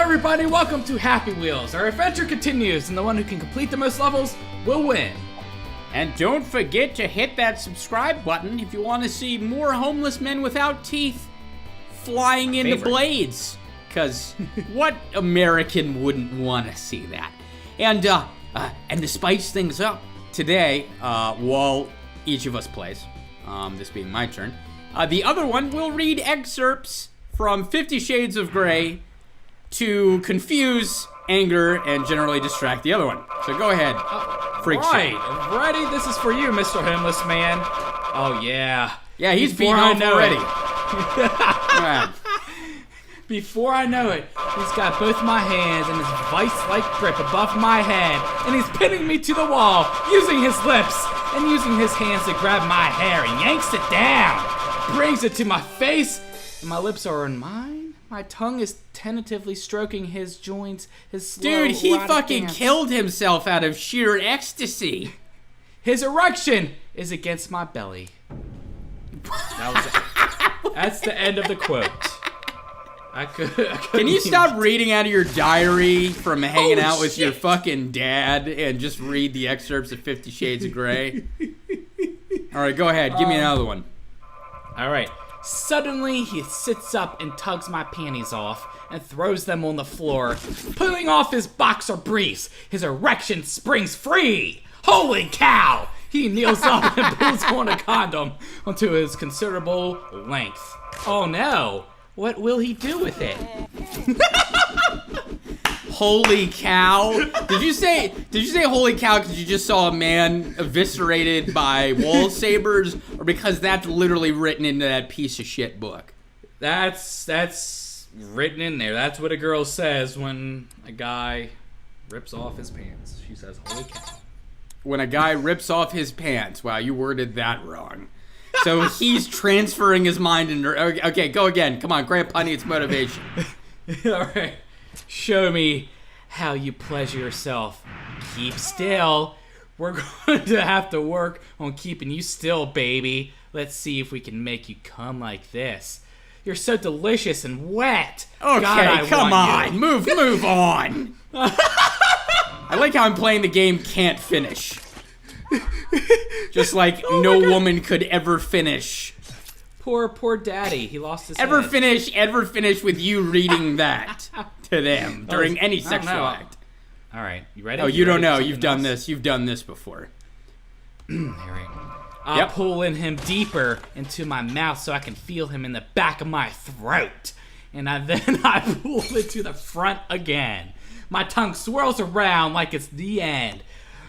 everybody, welcome to Happy Wheels. Our adventure continues, and the one who can complete the most levels will win. And don't forget to hit that subscribe button if you want to see more homeless men without teeth flying into blades. Because what American wouldn't want to see that? And to spice things up, today, while each of us plays, this being my turn, the other one will read excerpts from 50 Shades of Grey to confuse, anger, and generally distract the other one. So go ahead, freak show. Right, ready? This is for you, Mr. Homeless Man. Oh, yeah. Yeah, he's beating off already. Before I know it, he's got both my hands in his vice-like grip above my head, and he's pinning me to the wall, using his lips and using his hands to grab my hair and yanks it down, brings it to my face, and my lips are on mine. My tongue is tentatively stroking his joints, his slow, dude, he fucking dance. killed himself out of sheer ecstasy. His erection is against my belly. That was it. That's the end of the quote. Can you stop reading out of your diary from hanging out with your fucking dad and just read the excerpts of 50 Shades of Grey? All right, go ahead. Give me another one. All right. Suddenly, he sits up and tugs my panties off and throws them on the floor, pulling off his boxer briefs. His erection springs free. Holy cow! He kneels up and pulls on a condom onto his considerable length. Oh no! What will he do with it? Holy cow. Did you say holy cow because you just saw a man eviscerated by wall sabers, or because that's literally written into that piece of shit book? That's written in there. That's what a girl says when a guy rips off his pants. She says, holy cow. When a guy rips off his pants. Wow, you worded that wrong. So he's transferring his mind into... Okay, go again. Come on, Grandpa needs motivation. All right. Show me how you pleasure yourself. Keep still. We're going to have to work on keeping you still, baby. Let's see if we can make you come like this. You're so delicious and wet. Okay, God, come on. Move on. I like how I'm playing the game can't finish. Just like no woman could ever finish. Poor daddy. He lost his ever head. finish with you reading that to them during any sexual act. All right, you ready? Oh, you don't know. You've done this. You've done this before. All right. I'll pull in him deeper into my mouth so I can feel him in the back of my throat. And then I pull it to the front again. My tongue swirls around like it's the end.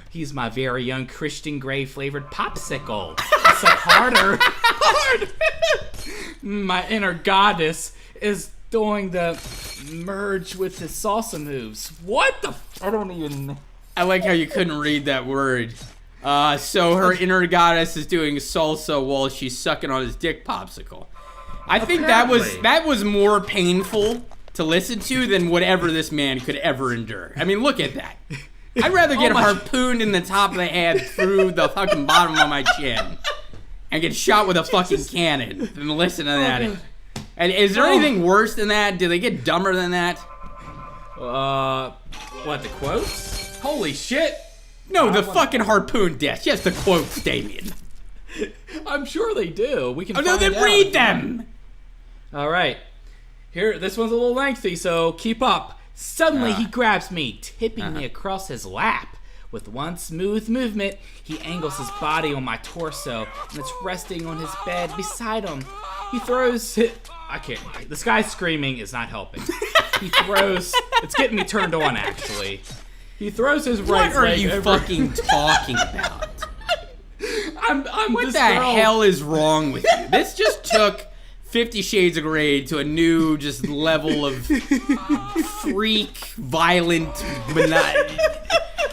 He's my very own Christian Grey flavored popsicle. It's like harder. My inner goddess is doing the merge with his salsa moves. What the? I don't even. I like how you couldn't read that word. So her inner goddess is doing salsa while she's sucking on his dick popsicle. I think that was more painful to listen to than whatever this man could ever endure. I mean, look at that. I'd rather get harpooned in the top of the head through the fucking bottom of my chin and get shot with a fucking cannon than listen to that. And is there anything worse than that? Do they get dumber than that? What, the quotes? Holy shit! No, the fucking harpoon death. Yes, the quotes, Damien. I'm sure they do. We can. Oh no, then read them. All right. Here, this one's a little lengthy, so keep up. Suddenly, he grabs me, tipping me across his lap. With one smooth movement, he angles his body on my torso, and it's resting on his bed beside him. He throws it. I can't. This guy screaming is not helping. He throws. It's getting me turned on, actually. He throws his right leg. What are you fucking talking about? What the hell is wrong with you? This just took 50 Shades of Grey to a new just level of freak, violent,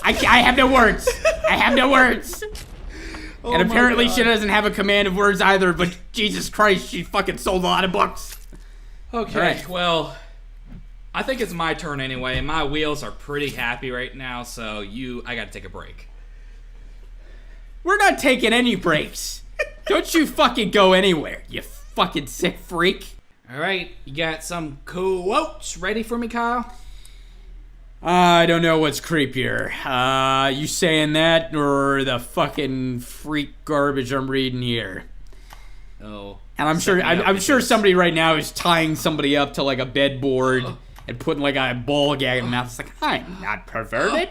I have no words. I have no words. And apparently she doesn't have a command of words either, but Jesus Christ, she fucking sold a lot of books. Okay, right. Well, I think it's my turn anyway, and my wheels are pretty happy right now, so I gotta take a break. We're not taking any breaks. Don't you fucking go anywhere, you fucking sick freak. All right, you got some quotes ready for me, Kyle? I don't know what's creepier. You saying that or the fucking freak garbage I'm reading here? Oh. And I'm sure somebody right now is tying somebody up to like a bedboard and putting like a ball gag in the mouth. It's like, I'm not perverted.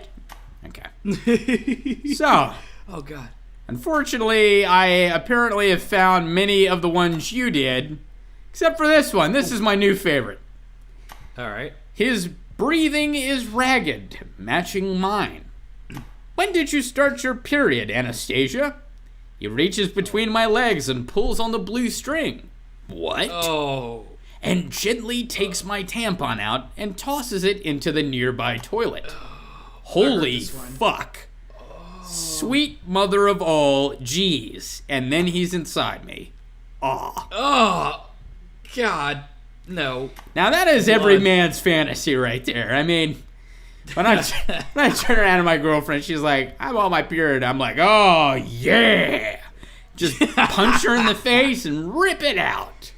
Okay. So. Oh, God. Unfortunately, I apparently have found many of the ones you did, except for this one. This is my new favorite. All right. His breathing is ragged, matching mine. When did you start your period, Anastasia? He reaches between my legs and pulls on the blue string. What? Oh. And gently takes my tampon out and tosses it into the nearby toilet. Holy fuck. Sweet mother of all, geez. And then he's inside me. Aw. Oh, God. No. Now that is every man's fantasy right there. I mean, when I turn around to my girlfriend, she's like, I'm on my period. I'm like, oh, yeah. Just punch her in the face and rip it out.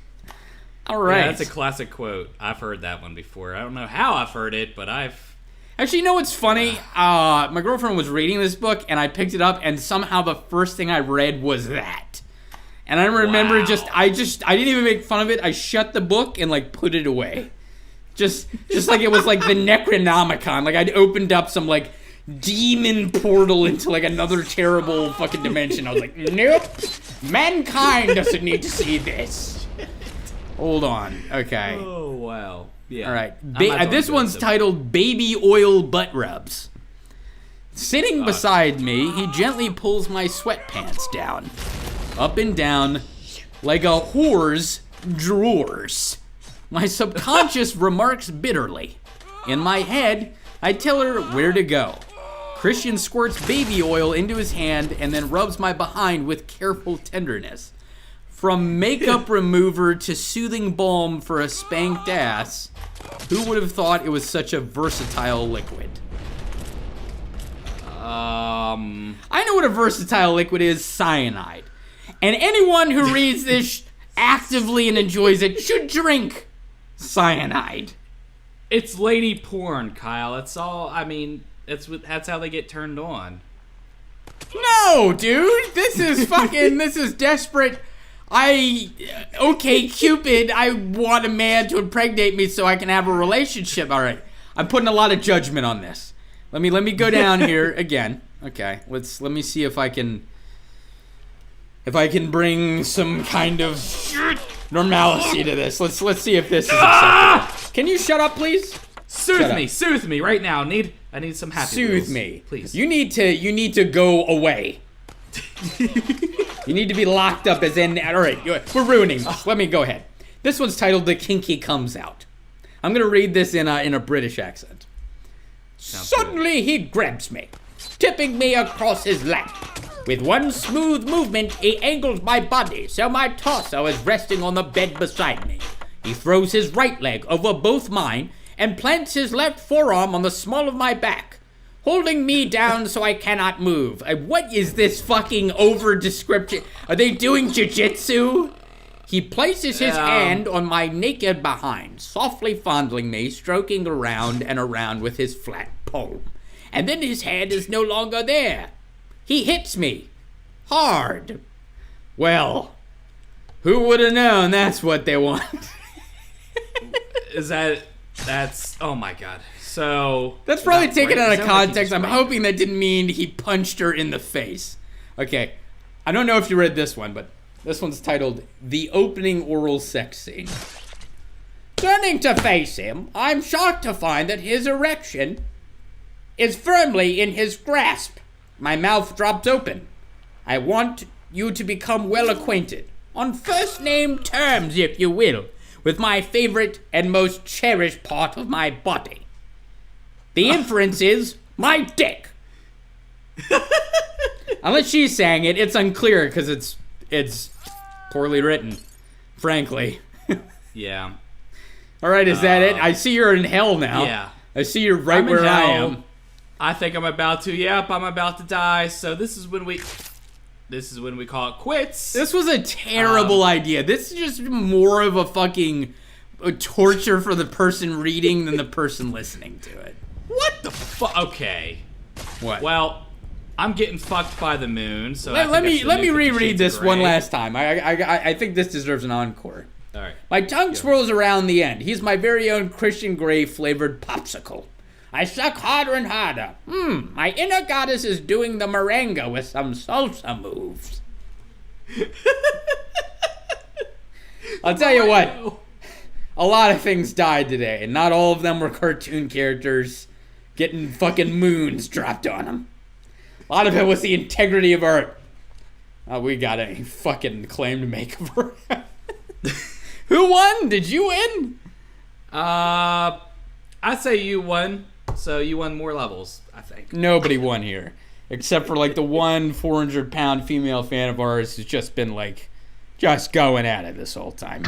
All right. Yeah, that's a classic quote. I've heard that one before. I don't know how I've heard it, but I've... Actually, you know what's funny? My girlfriend was reading this book, and I picked it up, and somehow the first thing I read was that. And I remember I didn't even make fun of it. I shut the book and, like, put it away. Just like it was, like, the Necronomicon. Like, I'd opened up some, like, demon portal into, like, another terrible fucking dimension. I was like, nope. Mankind doesn't need to see this. Hold on. Okay. Oh, wow. Yeah. All right. This one's titled Baby Oil Butt Rubs. Sitting beside me, he gently pulls my sweatpants down. Up and down, like a whore's drawers. My subconscious remarks bitterly. In my head, I tell her where to go. Christian squirts baby oil into his hand and then rubs my behind with careful tenderness. From makeup remover to soothing balm for a spanked ass, who would have thought it was such a versatile liquid? I know what a versatile liquid is, cyanide. And anyone who reads this actively and enjoys it should drink cyanide. It's lady porn, Kyle. That's all. I mean, that's how they get turned on. No, dude. This is fucking. This is desperate. Okay, Cupid. I want a man to impregnate me so I can have a relationship. All right. I'm putting a lot of judgment on this. Let me go down here again. Okay. Let me see if I can bring some kind of normalcy to this. Let's see if this is acceptable. Can you shut up, please? Soothe me right now. I need some happy Soothe wheels, me, please. You need to go away. You need to be locked up as in. All right, we're ruining this. Let me go ahead. This one's titled "The Kinky Comes Out." I'm gonna read this in a British accent. Suddenly he grabs me, tipping me across his lap. With one smooth movement, he angles my body so my torso is resting on the bed beside me. He throws his right leg over both mine and plants his left forearm on the small of my back, holding me down so I cannot move. What is this fucking over description? Are they doing jiu-jitsu? He places his hand on my naked behind, softly fondling me, stroking around and around with his flat palm. And then his hand is no longer there. He hits me. Hard. Well, who would have known that's what they want? That's, oh my God. So... That's probably taken out of context. I'm hoping that didn't mean he punched her in the face. Okay. I don't know if you read this one, but this one's titled The Opening Oral Sex Scene. Turning to face him, I'm shocked to find that his erection is firmly in his grasp. My mouth drops open. I want you to become well acquainted, on first name terms, if you will, with my favorite and most cherished part of my body. The inference is my dick. Unless she's saying it, it's unclear because it's poorly written, frankly. Yeah. All right, is that it? I see you're in hell now. Yeah. I see you're right where I am. I think I'm about to. Yep, I'm about to die. So this is when we call it quits. This was a terrible idea. This is just more of a fucking torture for the person reading than the person listening to it. What the Okay. What? Well, I'm getting fucked by the moon. So let me reread this one Grey. last time. I think this deserves an encore. All right. My tongue swirls around the end. He's my very own Christian Grey flavored popsicle. I suck harder and harder. My inner goddess is doing the merengue with some salsa moves. I'll tell you what. A lot of things died today, and not all of them were cartoon characters getting fucking moons dropped on them. A lot of it was the integrity of art. We got a fucking claim to make of her. Who won? Did you win? I say you won. So you won more levels, I think. Nobody won here. Except for like the one 400-pound female fan of ours who's just been like, just going at it this whole time.